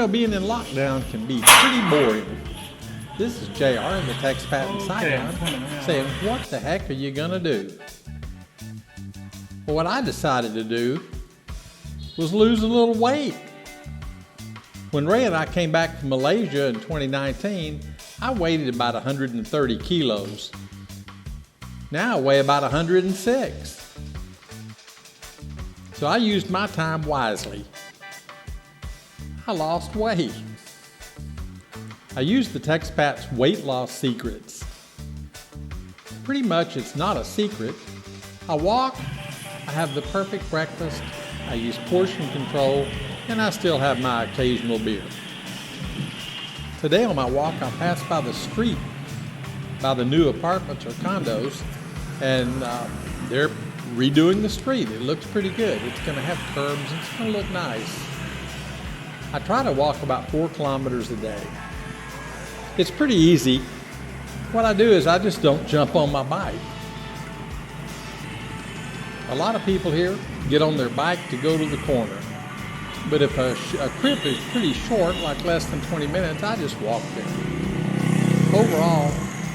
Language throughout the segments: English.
Being in lockdown can be pretty boring. This is JR, the expat in Saigon, saying, what the heck are you gonna do? Well, what I decided to do was lose a little weight. When Ray and I came back from Malaysia in 2019, I weighed about 130 kilos. Now I weigh about 106. So I used my time wisely. I lost weight. I used the Texpat's weight loss secrets. Pretty much it's not a secret. I walk, I have the perfect breakfast, I use portion control, and I still have my occasional beer. Today on my walk, I passed by the street, by the new apartments or condos, and they're redoing the street. It looks pretty good. It's going to have curbs and it's going to look nice. I try to walk about 4 kilometers a day. It's pretty easy. What I do is I just don't jump on my bike. A lot of people here get on their bike to go to the corner. But if a trip is pretty short, like less than 20 minutes, I just walk there. Overall,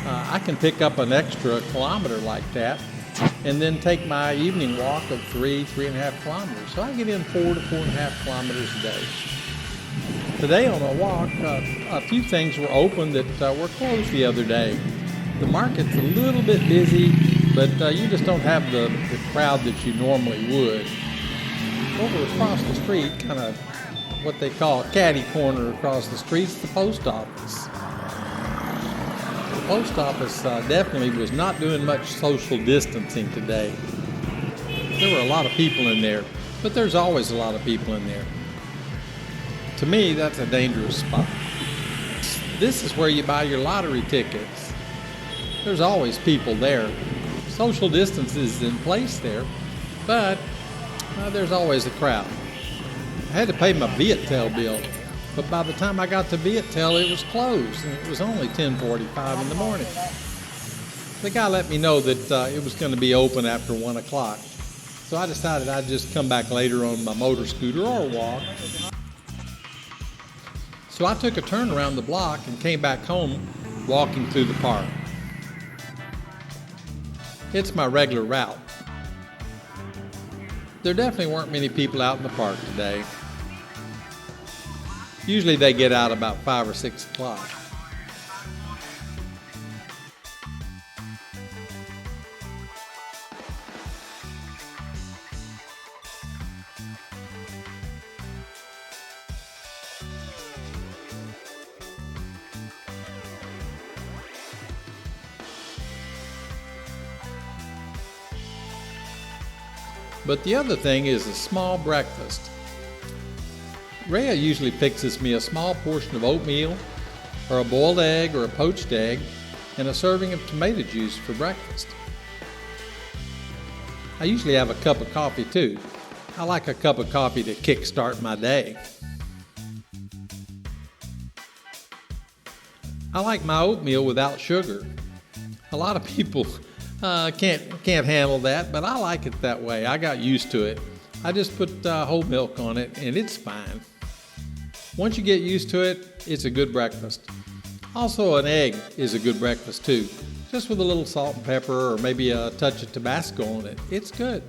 I can pick up an extra kilometer like that and then take my evening walk of 3.5 kilometers. So I get in 4 to 4.5 kilometers a day. Today on a walk, a few things were open that were closed the other day. The market's a little bit busy, but you just don't have the crowd that you normally would. Over across the street, kind of what they call a catty corner across the street, is the post office. The post office definitely was not doing much social distancing today. There were a lot of people in there, but there's always a lot of people in there. To me, that's a dangerous spot. This is where you buy your lottery tickets. There's always people there. Social distance is in place there, but there's always a crowd. I had to pay my Viettel bill, but by the time I got to Viettel, it was closed, and it was only 10:45 in the morning. The guy let me know that it was going to be open after 1 o'clock, so I decided I'd just come back later on my motor scooter or walk. So I took a turn around the block and came back home walking through the park. It's my regular route. There definitely weren't many people out in the park today. Usually they get out about 5 or 6 o'clock. But the other thing is a small breakfast. Rhea usually fixes me a small portion of oatmeal, or a boiled egg, or a poached egg, and a serving of tomato juice for breakfast. I usually have a cup of coffee too. I like a cup of coffee to kickstart my day. I like my oatmeal without sugar. A lot of people can't handle that, but I like it that way. I got used to it. I just put whole milk on it and it's fine. Once you get used to it, it's a good breakfast. Also, an egg is a good breakfast too. Just with a little salt and pepper or maybe a touch of Tabasco on it. It's good.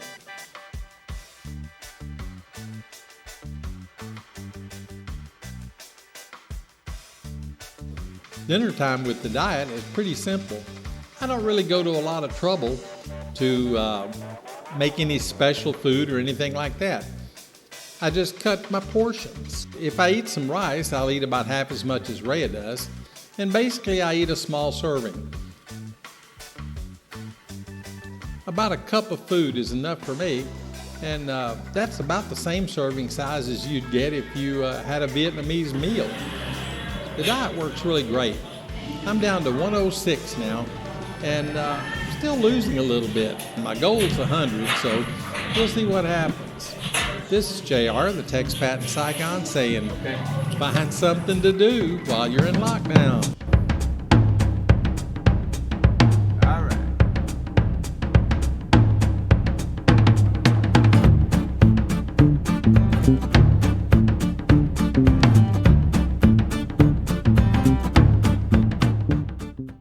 Dinner time with the diet is pretty simple. I don't really go to a lot of trouble to make any special food or anything like that. I just cut my portions. If I eat some rice, I'll eat about half as much as Rhea does, and basically I eat a small serving. About a cup of food is enough for me, and that's about the same serving size as you'd get if you had a Vietnamese meal. The diet works really great. I'm down to 106 now, and still losing a little bit. My goal is 100, so we'll see what happens. This is JR, the Texpat in Saigon, saying, find something to do while you're in lockdown. All right.